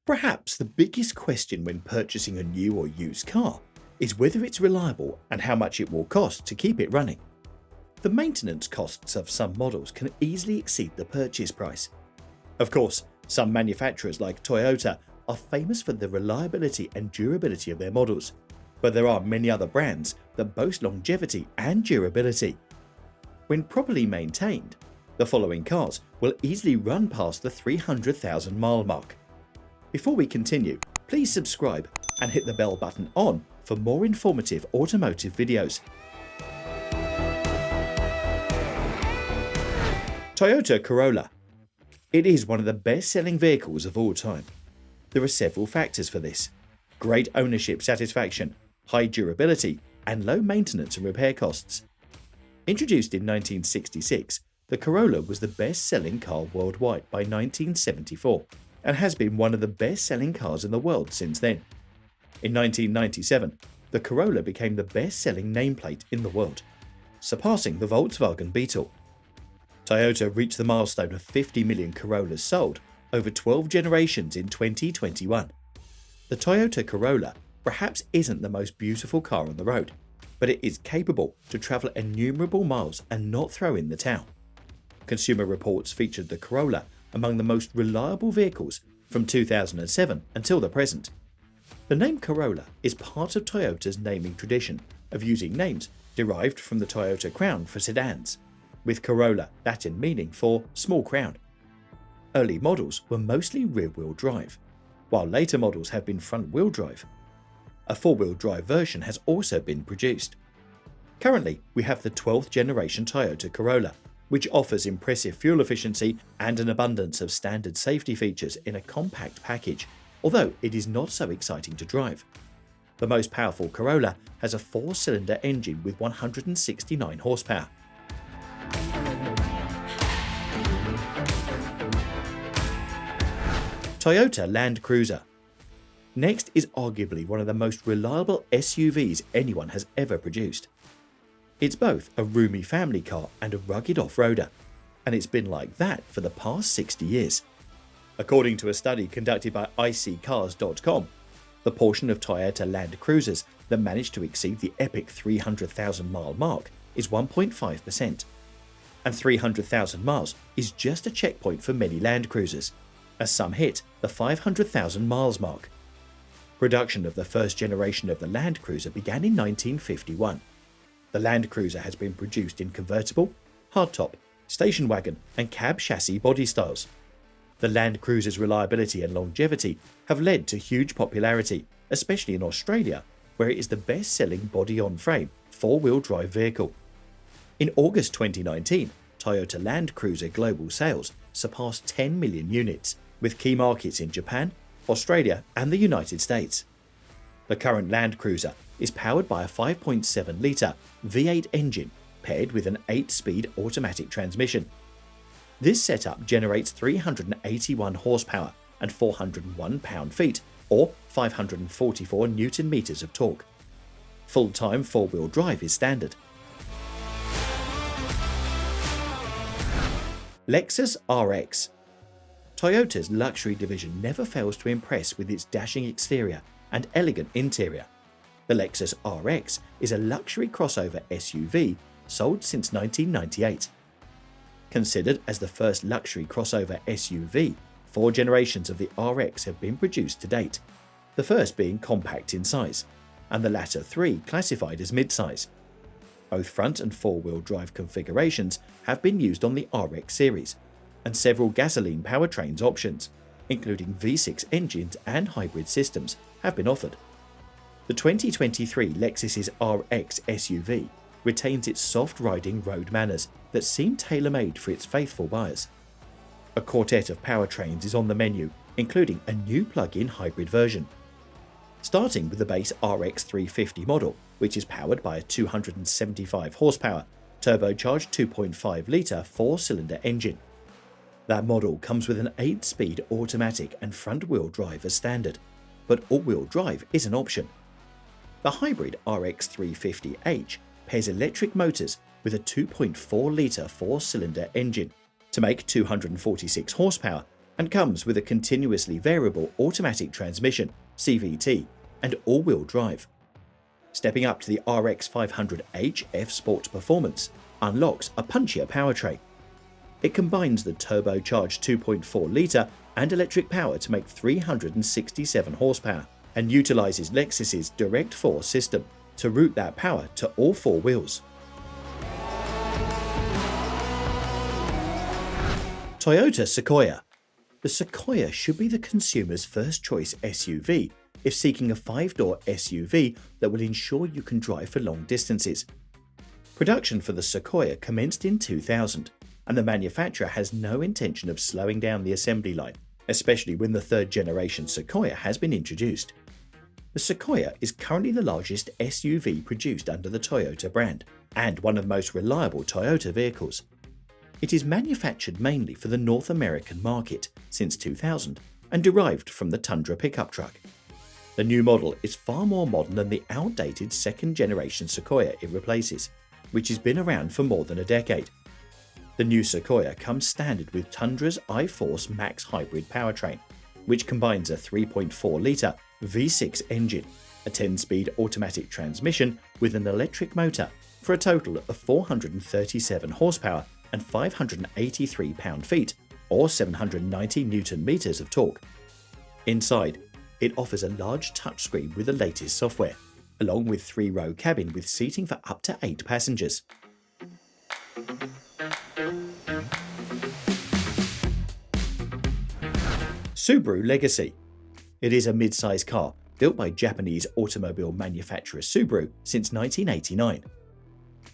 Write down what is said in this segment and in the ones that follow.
Perhaps the biggest question when purchasing a new or used car is whether it's reliable and how much it will cost to keep it running. The maintenance costs of some models can easily exceed the purchase price. Of course, some manufacturers like Toyota are famous for the reliability and durability of their models, but there are many other brands that boast longevity and durability. When properly maintained, the following cars will easily run past the 300,000 mile mark. Before we continue, please subscribe and hit the bell button on for more informative automotive videos. Toyota Corolla. It is one of the best-selling vehicles of all time. There are several factors for this: great ownership satisfaction, high durability, and low maintenance and repair costs. Introduced in 1966, the Corolla was the best-selling car worldwide by 1974 and has been one of the best-selling cars in the world since then. In 1997, the Corolla became the best-selling nameplate in the world, surpassing the Volkswagen Beetle. Toyota reached the milestone of 50 million Corollas sold over 12 generations in 2021. The Toyota Corolla perhaps isn't the most beautiful car on the road, but it is capable to travel innumerable miles and not throw in the towel. Consumer Reports featured the Corolla among the most reliable vehicles from 2007 until the present. The name Corolla is part of Toyota's naming tradition of using names derived from the Toyota crown for sedans, with Corolla Latin meaning for small crown. Early models were mostly rear-wheel drive, while later models have been front-wheel drive. A four-wheel drive version has also been produced. Currently, we have the 12th generation Toyota Corolla, which offers impressive fuel efficiency and an abundance of standard safety features in a compact package, although it is not so exciting to drive. The most powerful Corolla has a 4-cylinder engine with 169 horsepower. Toyota Land Cruiser. Next is arguably one of the most reliable SUVs anyone has ever produced. It's both a roomy family car and a rugged off-roader, and it's been like that for the past 60 years. According to a study conducted by iSeeCars.com, the portion of Toyota Land Cruisers that managed to exceed the epic 300,000 mile mark is 1.5%. And 300,000 miles is just a checkpoint for many Land Cruisers, as some hit the 500,000 miles mark. Production of the first generation of the Land Cruiser began in 1951. The Land Cruiser has been produced in convertible, hardtop, station wagon, and cab chassis body styles. The Land Cruiser's reliability and longevity have led to huge popularity, especially in Australia, where it is the best-selling body-on-frame four-wheel drive vehicle. In August 2019, Toyota Land Cruiser global sales surpassed 10 million units, with key markets in Japan, Australia, and the United States. The current Land Cruiser is powered by a 5.7-litre V8 engine paired with an 8-speed automatic transmission. This setup generates 381 horsepower and 401 pound-feet, or 544 newton-meters of torque. Full-time four-wheel drive is standard. Lexus RX. Toyota's luxury division never fails to impress with its dashing exterior and elegant interior. The Lexus RX is a luxury crossover SUV sold since 1998. Considered as the first luxury crossover SUV, 4 generations of the RX have been produced to date, the first being compact in size, and the latter 3 classified as mid-size. Both front and four-wheel drive configurations have been used on the RX series, and several gasoline powertrains options, including V6 engines and hybrid systems, have been offered. The 2023 Lexus RX SUV retains its soft-riding road manners that seem tailor-made for its faithful buyers. A quartet of powertrains is on the menu, including a new plug-in hybrid version. Starting with the base RX 350 model, which is powered by a 275 horsepower, turbocharged 2.5-litre 4-cylinder engine. That model comes with an 8-speed automatic and front-wheel drive as standard, but all-wheel drive is an option. The hybrid RX 350h pairs electric motors with a 2.4-litre 4-cylinder engine to make 246 horsepower and comes with a continuously variable automatic transmission (CVT) and all-wheel drive. Stepping up to the RX 500h F Sport Performance unlocks a punchier powertrain. It combines the turbocharged 2.4-litre and electric power to make 367 horsepower and utilises Lexus's direct force system to route that power to all four wheels. Toyota Sequoia. The Sequoia should be the consumer's first choice SUV if seeking a 5-door SUV that will ensure you can drive for long distances. Production for the Sequoia commenced in 2000, and the manufacturer has no intention of slowing down the assembly line, especially when the third-generation Sequoia has been introduced. The Sequoia is currently the largest SUV produced under the Toyota brand, and one of the most reliable Toyota vehicles. It is manufactured mainly for the North American market since 2000 and derived from the Tundra pickup truck. The new model is far more modern than the outdated second-generation Sequoia it replaces, which has been around for more than a decade. The new Sequoia comes standard with Tundra's iForce Max hybrid powertrain, which combines a 3.4-litre V6 engine, a 10-speed automatic transmission with an electric motor for a total of 437 horsepower and 583 pound-feet or 790 Newton-meters of torque. Inside, it offers a large touchscreen with the latest software, along with 3-row cabin with seating for up to 8 passengers. Subaru Legacy. It is a mid-size car built by Japanese automobile manufacturer Subaru since 1989.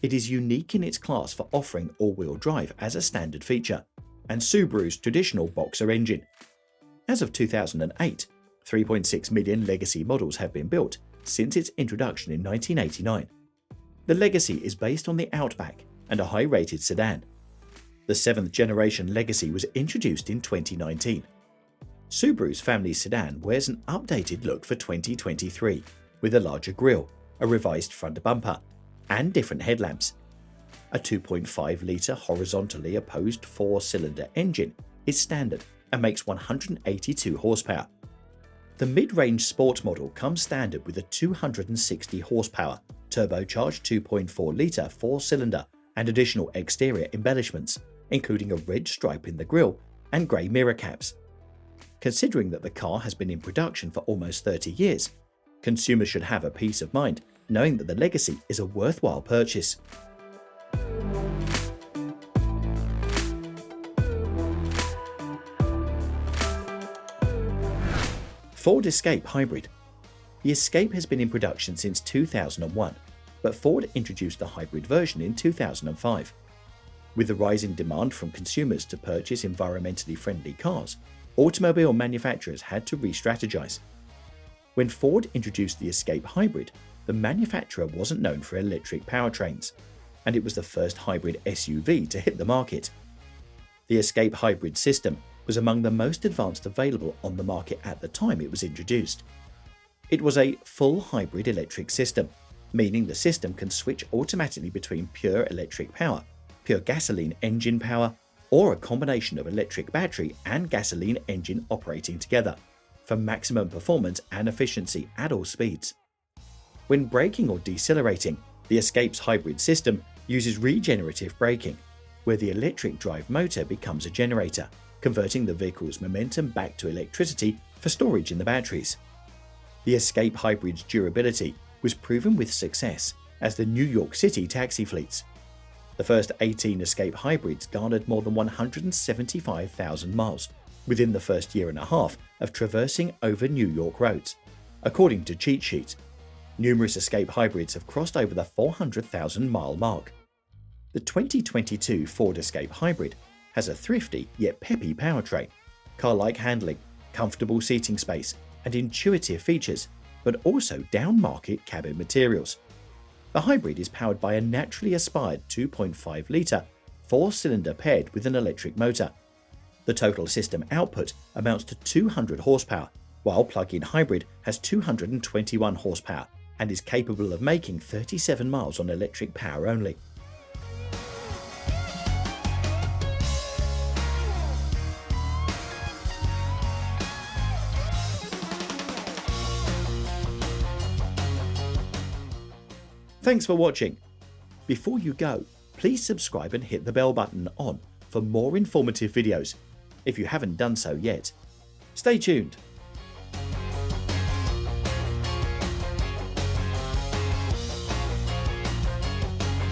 It is unique in its class for offering all-wheel drive as a standard feature, and Subaru's traditional boxer engine. As of 2008, 3.6 million Legacy models have been built since its introduction in 1989. The Legacy is based on the Outback and a high-rated sedan. The 7th-generation Legacy was introduced in 2019. Subaru's family sedan wears an updated look for 2023, with a larger grille, a revised front bumper, and different headlamps. A 2.5-litre horizontally opposed 4-cylinder engine is standard and makes 182 horsepower. The mid-range sport model comes standard with a 260 horsepower, turbocharged 2.4-litre 4-cylinder and additional exterior embellishments, including a red stripe in the grille and grey mirror caps. Considering that the car has been in production for almost 30 years, consumers should have a peace of mind knowing that the Legacy is a worthwhile purchase. Ford Escape Hybrid. The Escape has been in production since 2001, but Ford introduced the hybrid version in 2005. With the rising demand from consumers to purchase environmentally friendly cars, automobile manufacturers had to re-strategize. When Ford introduced the Escape Hybrid, the manufacturer wasn't known for electric powertrains, and it was the first hybrid SUV to hit the market. The Escape Hybrid system was among the most advanced available on the market at the time it was introduced. It was a full hybrid electric system, meaning the system can switch automatically between pure electric power, pure gasoline engine power, or a combination of electric battery and gasoline engine operating together, for maximum performance and efficiency at all speeds. When braking or decelerating, the Escape's hybrid system uses regenerative braking, where the electric drive motor becomes a generator, converting the vehicle's momentum back to electricity for storage in the batteries. The Escape Hybrid's durability was proven with success as the New York City taxi fleets. The first 18 Escape Hybrids garnered more than 175,000 miles within the first year and a half of traversing over New York roads, according to cheat sheets. Numerous Escape Hybrids have crossed over the 400,000-mile mark. The 2022 Ford Escape Hybrid has a thrifty yet peppy powertrain, car-like handling, comfortable seating space, and intuitive features, but also down-market cabin materials. The hybrid is powered by a naturally aspired 2.5-litre 4-cylinder paired with an electric motor. The total system output amounts to 200 horsepower, while plug-in hybrid has 221 horsepower and is capable of making 37 miles on electric power only. Thanks for watching. Before you go, please subscribe and hit the bell button on for more informative videos if you haven't done so yet. Stay tuned.